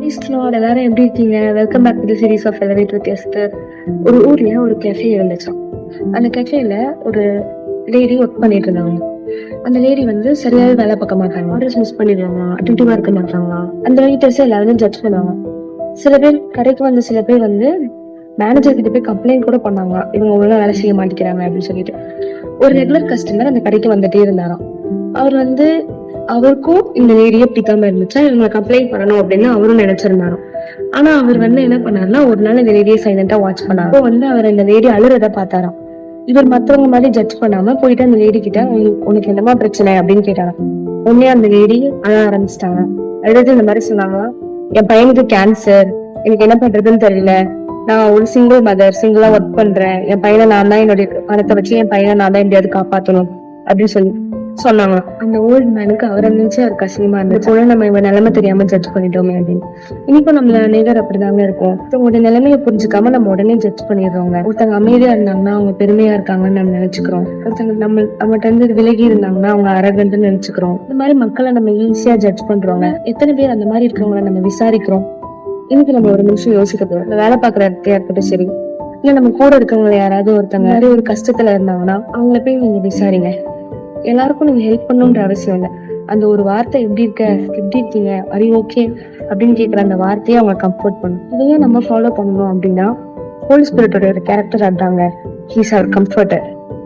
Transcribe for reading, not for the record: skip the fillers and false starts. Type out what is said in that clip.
எல்லாரும் எப்படி இருக்கீங்க? Welcome back to the series of elevate with Esther. ஒரு ஊர்ல ஒரு கெஃபே இருந்துச்சாம். அந்த கெஃபேல ஒரு லேடி ஒர்க் பண்ணிட்டு இருந்தாங்க. அந்த லேடி வந்து சரியாவே வேலை பார்க்க மாட்டாங்க, ஆர்டர்ஸ் மிஸ் பண்ணிடுவாங்க, அட்டென்டிவா இருக்க மாட்டாங்க. அந்த வெயிட்டர்ஸ் எல்லாருமே ஜட்ஜ் பண்ணுவாங்க. சில பேர் கடைக்கு வந்து சில பேர் வந்து மேனேஜர் கிட்ட போய் கம்ப்ளைண்ட் கூட பண்ணாங்க, இவங்க ஒழுங்கா வேலை செய்ய மாட்டேங்கிறாங்க அப்படின்னு சொல்லிட்டு. ஒரு ரெகுலர் கஸ்டமர் அந்த கடைக்கு வந்துட்டே இருந்தாராம். அவர் வந்து அவருக்கும் இந்த லேடியே பிடிக்காம இருந்துச்சா, இவங்க கம்ப்ளைண்ட் பண்ணணும் அப்படின்னு அவரும் நினைச்சிருந்தாராம். ஆனா அவர் வந்து என்ன பண்ணாருன்னா, ஒரு நாள் இந்த லேடியை சைலண்டா வாட்ச் பண்ணாரு. அப்போ வந்து அவர் இந்த லேடி அழுறத பார்த்தாராம். இவர் மத்தவங்க மாதிரி ஜட்ஜ் பண்ணாம போயிட்டு அந்த லேடி கிட்ட, உனக்கு என்னமா பிரச்சனை அப்படின்னு கேட்டாராம். உடனே அந்த லேடி அழ ஆரம்பிச்சிட்டாங்க. அழுது இந்த மாதிரி சொன்னாங்க, என் பையனுக்கு கேன்சர், எனக்கு என்ன பண்றதுன்னு தெரியல, நான் ஒரு சிங்கிள் மதர், சிங்கிளா ஒர்க் பண்றேன், என் பையனை நான் தான் என்னுடைய பணத்தை வச்சு என் பையனை நான் தான் எப்படியாவது காப்பாற்றணும் அப்படின்னு சொல்லி சொன்னாங்க. அந்த ஓல்டு மேனுக்கு அவரை நினைச்சு அவர் கஷ்டமா இருந்துச்சு. போல நம்ம இவன் நிலைமை தெரியாம ஜட்ஜ் பண்ணிட்டோமே அப்படின்னு. இன்னைக்கும் நம்மள அநேகர் அப்படிதாங்க இருக்கும். ஒருத்தவங்களோட நிலைமையை புரிஞ்சுக்காம நம்ம உடனே ஜட்ஜ் பண்ணிடுறோங்க. ஒருத்தவங்க அமைதியா இருந்தாங்கன்னா அவங்க பெருமையா இருக்காங்கன்னு நம்ம நினைச்சுக்கிறோம். ஒருத்தவங்க நம்மகிட்ட இருந்து விலகி இருந்தாங்கன்னா அவங்க அரகன்னு நினைச்சுக்கிறோம். இந்த மாதிரி மக்களை நம்ம ஈஸியா ஜட்ஜ் பண்றோங்க. எத்தனை பேர் அந்த மாதிரி இருக்கிறவங்கள நம்ம விசாரிக்கிறோம்? இன்னைக்கு நம்ம ஒரு நிமிஷம் யோசிக்க போறோம். இந்த வேலை பாக்குற இடத்தையா இருக்கட்டும் சரி, இல்ல நம்ம கூட இருக்கவங்க யாராவது ஒருத்தவங்க மாதிரி ஒரு கஷ்டத்துல இருந்தாங்கன்னா அவங்கள போய் நீங்க விசாரிங்க. எல்லாருக்கும் நீங்க ஹெல்ப் பண்ணணும்ன்ற அவசியம் இல்லை. அந்த ஒரு வார்த்தை எப்படி இருக்க, எப்படி இருக்கீங்க, அரி ஓகே அப்படின்னு கேட்குற அந்த வார்த்தையை அவங்க கம்ஃபர்ட் பண்ணும். இதையே நம்ம ஃபாலோ பண்ணணும் அப்படின்னா ஹோலி ஸ்பிரிட்டோட கேரக்டர் அதாங்க. ஹீஸ் அவர் கம்ஃபர்டர்.